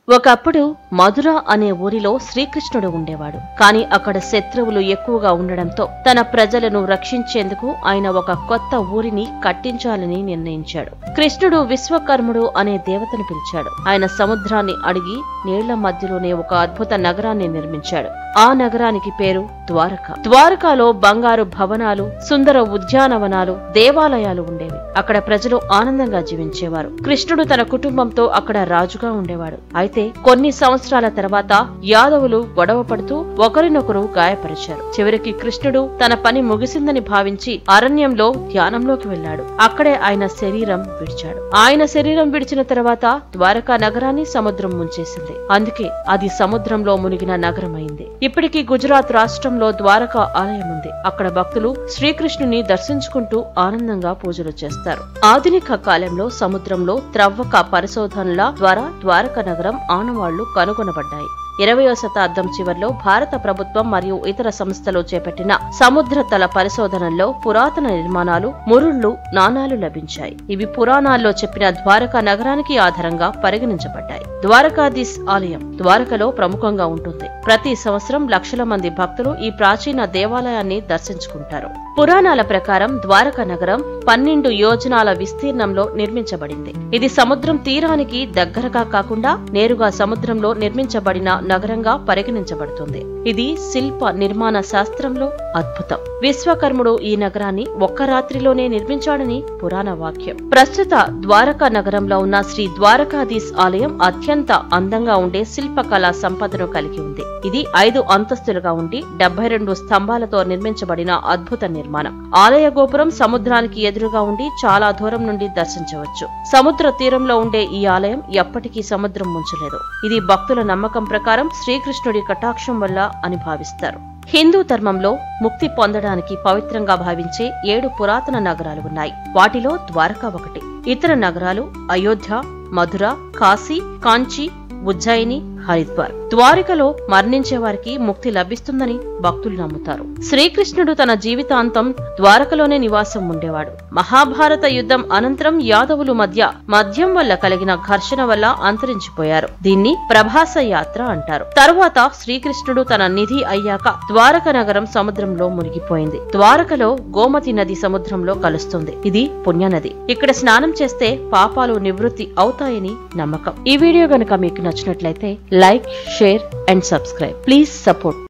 ఒకప్పుడు మధుర అనే ఊరిలో శ్రీకృష్ణుడు ఉండేవాడు. కాని అక్కడ శత్రువులు ఎక్కువగా ఉండడంతో తన ప్రజలను రక్షించేందుకు ఆయన ఒక కొత్త ఊరిని కట్టించాలని నిర్ణయించాడు. కృష్ణుడు విశ్వకర్ముడు అనే దేవతను పిలిచాడు. ఆయన సముద్రాన్ని అడిగి నీళ్ల మధ్యలోనే ఒక అద్భుత నగరాన్ని నిర్మించాడు. ఆ నగరానికి పేరు ద్వారక. ద్వారకాలో బంగారు భవనాలు, సుందర ఉద్యానవనాలు, దేవాలయాలు ఉండేవి. అక్కడ ప్రజలు ఆనందంగా జీవించేవారు. కృష్ణుడు తన కుటుంబంతో అక్కడ రాజుగా ఉండేవాడు. అయితే కొన్ని సంవత్సరాల తర్వాత యాదవులు గొడవ పడుతూ ఒకరినొకరు గాయపరిచారు. చివరికి కృష్ణుడు తన పని ముగిసిందని భావించి అరణ్యంలో ధ్యానంలోకి వెళ్లాడు. అక్కడే ఆయన శరీరం విడిచాడు. ఆయన శరీరం విడిచిన తర్వాత ద్వారకా నగరాన్ని సముద్రం ముంచేసింది. అందుకే అది సముద్రంలో మునిగిన నగరమైంది. ఇప్పటికీ గుజరాత్ రాష్ట్రంలో ద్వారకా ఆలయం ఉంది. అక్కడ భక్తులు శ్రీకృష్ణుని దర్శించుకుంటూ ఆనందంగా పూజలు చేస్తారు. ఆధునిక కాలంలో సముద్రంలో త్రవ్వక పరిశోధనల ద్వారా ద్వారకా నగరం ఆనవాళ్లు కనుగొనబడ్డాయి. 20వ శతాబ్దం చివర్లో భారత ప్రభుత్వం మరియు ఇతర సంస్థలు చేపట్టిన సముద్ర తల పరిశోధనల్లో పురాతన నిర్మాణాలు, మురుళ్లు, నాణాలు లభించాయి. ఇవి పురాణాల్లో చెప్పిన ద్వారకా నగరానికి ఆధారంగా పరిగణించబడ్డాయి. ద్వారకాధీశ్ ఆలయం ద్వారకలో ప్రముఖంగా ఉంటుంది. ప్రతి సంవత్సరం లక్షల మంది భక్తులు ఈ ప్రాచీన దేవాలయాన్ని దర్శించుకుంటారు. పురాణాల ప్రకారం ద్వారకా నగరం 12 యోజనాల విస్తీర్ణంలో నిర్మించబడింది. ఇది సముద్రం తీరానికి దగ్గరగా కాకుండా నేరుగా సముద్రంలో నిర్మించబడిన నగరంగా పరిగణించబడుతుంది. ఇది శిల్ప నిర్మాణ శాస్త్రంలో అద్భుతం. విశ్వకర్ముడు ఈ నగరాన్ని ఒక్క రాత్రిలోనే నిర్మించాడని పురాణ వాక్యం. ప్రస్తుత ద్వారకా నగరంలో ఉన్న శ్రీ ద్వారకాధీశ్ ఆలయం అత్యంత అందంగా ఉండే శిల్పకళా సంపదను కలిగి ఉంది. ఇది 5 అంతస్తులుగా ఉండి 72 స్తంభాలతో నిర్మించబడిన అద్భుత నిర్మాణం. ఆలయ గోపురం సముద్రానికి ఎదురుగా ఉండి చాలా దూరం నుండి దర్శించవచ్చు. సముద్ర తీరంలో ఉండే ఈ ఆలయం ఎప్పటికీ సముద్రం ముంచలేదు. ఇది భక్తుల నమ్మకం ప్రకారం శ్రీకృష్ణుడి కటాక్షం వల్ల అని భావిస్తారు. హిందూ ధర్మంలో ముక్తి పొందడానికి పవిత్రంగా భావించే 7 పురాతన నగరాలు ఉన్నాయి. వాటిలో ద్వారకా ఒకటి. ఇతర నగరాలు అయోధ్య, మధుర, కాశీ, కాంచి, ఉజ్జయిని, హరిద్వార్. ద్వారకలో మరణించే వారికి ముక్తి లభిస్తుందని భక్తులు నమ్ముతారు. శ్రీకృష్ణుడు తన జీవితాంతం ద్వారకలోనే నివాసం ఉండేవాడు. మహాభారత యుద్ధం అనంతరం యాదవులు మద్యం వల్ల కలిగిన ఘర్షణ వల్ల అంతరించిపోయారు. దీన్ని ప్రభాస యాత్ర అంటారు. తరువాత శ్రీకృష్ణుడు తన నిధి అయ్యాక ద్వారక నగరం సముద్రంలో మునిగిపోయింది. ద్వారకలో గోమతి నది సముద్రంలో కలుస్తుంది. ఇది పుణ్యనది. ఇక్కడ స్నానం చేస్తే పాపాలు నివృత్తి అవుతాయని నమ్మకం. ఈ వీడియో గనుక మీకు నచ్చినట్లయితే like, share and subscribe. Please support.